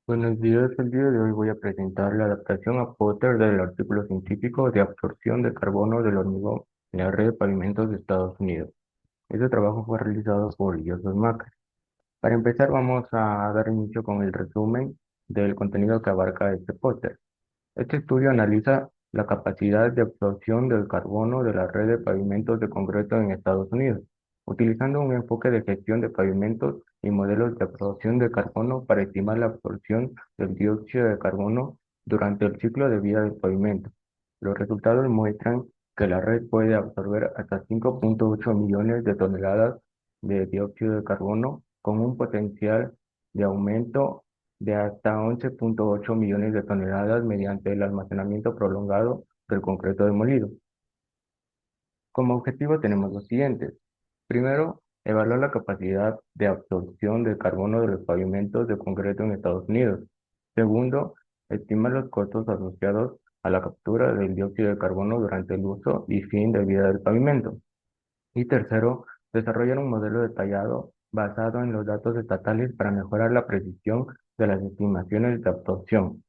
Buenos días, el día de hoy voy a presentar la adaptación a Potter del artículo científico de absorción de carbono del hormigón en la red de pavimentos de Estados Unidos. Este trabajo fue realizado por Joseph Macker. Para empezar, vamos a dar inicio con el resumen del contenido que abarca este Potter. Este estudio analiza la capacidad de absorción del carbono de la red de pavimentos de concreto en Estados Unidos, utilizando un enfoque de gestión de pavimentos y modelos de absorción de carbono para estimar la absorción del dióxido de carbono durante el ciclo de vida del pavimento. Los resultados muestran que la red puede absorber hasta 5,8 millones de toneladas de dióxido de carbono con un potencial de aumento de hasta 11,8 millones de toneladas mediante el almacenamiento prolongado del concreto demolido. Como objetivo tenemos los siguientes. Primero, evaluar la capacidad de absorción de carbono de los pavimentos de concreto en Estados Unidos. Segundo, estimar los costos asociados a la captura del dióxido de carbono durante el uso y fin de vida del pavimento. Y tercero, desarrollar un modelo detallado basado en los datos estatales para mejorar la precisión de las estimaciones de absorción.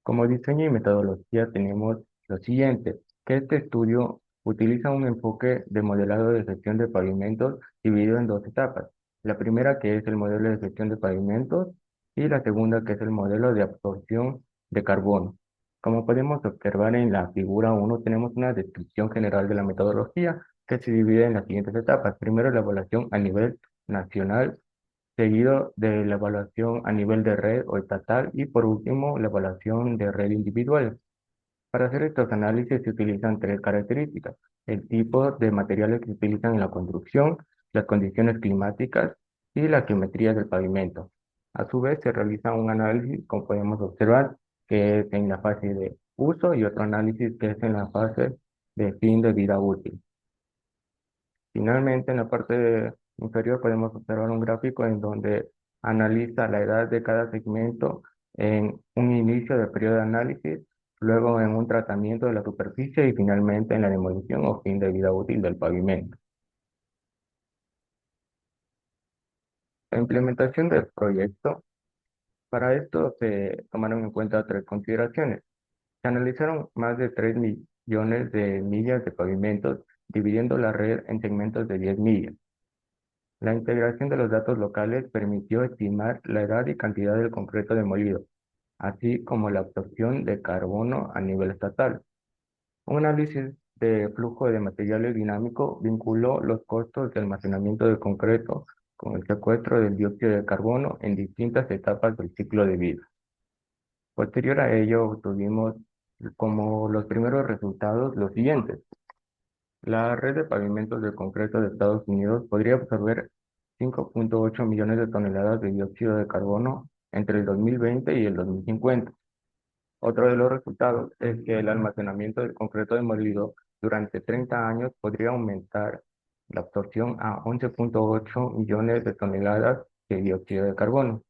Como diseño y metodología tenemos lo siguiente, que este estudio utiliza un enfoque de modelado de gestión de pavimentos dividido en dos etapas. La primera que es el modelo de gestión de pavimentos y la segunda que es el modelo de absorción de carbono. Como podemos observar en la figura 1 tenemos una descripción general de la metodología que se divide en las siguientes etapas. Primero, la evaluación a nivel nacional, seguido de la evaluación a nivel de red o estatal y por último la evaluación de red individual. Para hacer estos análisis se utilizan tres características: el tipo de materiales que se utilizan en la construcción, las condiciones climáticas y la geometría del pavimento. A su vez se realiza un análisis, como podemos observar, que es en la fase de uso y otro análisis que es en la fase de fin de vida útil. Finalmente, en la parte inferior podemos observar un gráfico en donde analiza la edad de cada segmento en un inicio del periodo de análisis, luego en un tratamiento de la superficie y finalmente en la demolición o fin de vida útil del pavimento. La implementación del proyecto, para esto se tomaron en cuenta tres consideraciones. Se analizaron más de 3 millones de millas de pavimentos, dividiendo la red en segmentos de 10 millas. La integración de los datos locales permitió estimar la edad y cantidad del concreto demolido, así como la absorción de carbono a nivel estatal. Un análisis de flujo de materiales dinámico vinculó los costos de almacenamiento del concreto con el secuestro del dióxido de carbono en distintas etapas del ciclo de vida. Posterior a ello, obtuvimos como los primeros resultados los siguientes. La red de pavimentos de concreto de Estados Unidos podría absorber 5,8 millones de toneladas de dióxido de carbono entre el 2020 y el 2050. Otro de los resultados es que el almacenamiento del concreto demolido durante 30 años podría aumentar la absorción a 11,8 millones de toneladas de dióxido de carbono.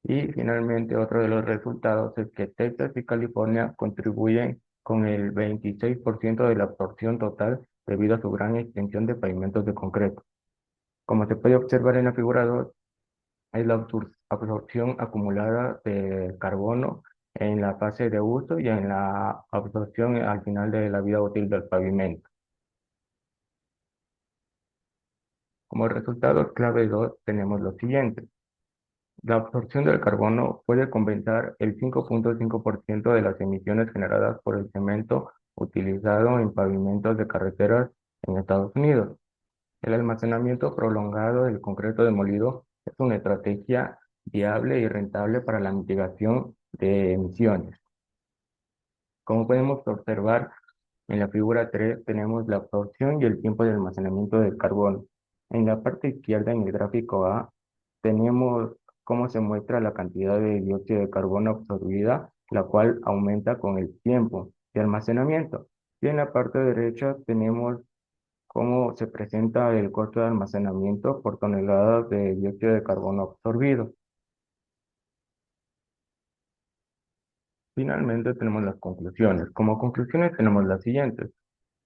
Y finalmente, otro de los resultados es que Texas y California contribuyen con el 26% de la absorción total debido a su gran extensión de pavimentos de concreto. Como se puede observar en la figura 2, es la absorción acumulada de carbono en la fase de uso y en la absorción al final de la vida útil del pavimento. Como resultado clave 2 tenemos lo siguiente. La absorción del carbono puede compensar el 5,5% de las emisiones generadas por el cemento utilizado en pavimentos de carreteras en Estados Unidos. El almacenamiento prolongado del concreto demolido es una estrategia viable y rentable para la mitigación de emisiones. Como podemos observar en la figura 3 tenemos la absorción y el tiempo de almacenamiento del carbono. En la parte izquierda, en el gráfico A, tenemos cómo se muestra la cantidad de dióxido de carbono absorbida, la cual aumenta con el tiempo de almacenamiento. Y en la parte derecha tenemos cómo se presenta el costo de almacenamiento por tonelada de dióxido de carbono absorbido. Finalmente tenemos las conclusiones. Como conclusiones tenemos las siguientes.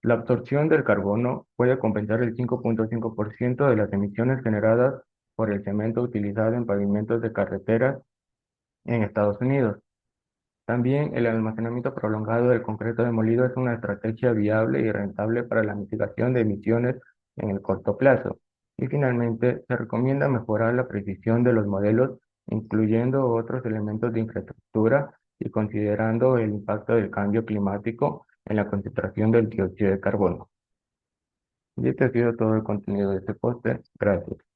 La absorción del carbono puede compensar el 5,5% de las emisiones generadas por el cemento utilizado en pavimentos de carreteras en Estados Unidos. También el almacenamiento prolongado del concreto demolido es una estrategia viable y rentable para la mitigación de emisiones en el corto plazo. Y finalmente, se recomienda mejorar la precisión de los modelos, incluyendo otros elementos de infraestructura y considerando el impacto del cambio climático en la concentración del dióxido de carbono. Y este ha sido todo el contenido de este póster. Gracias.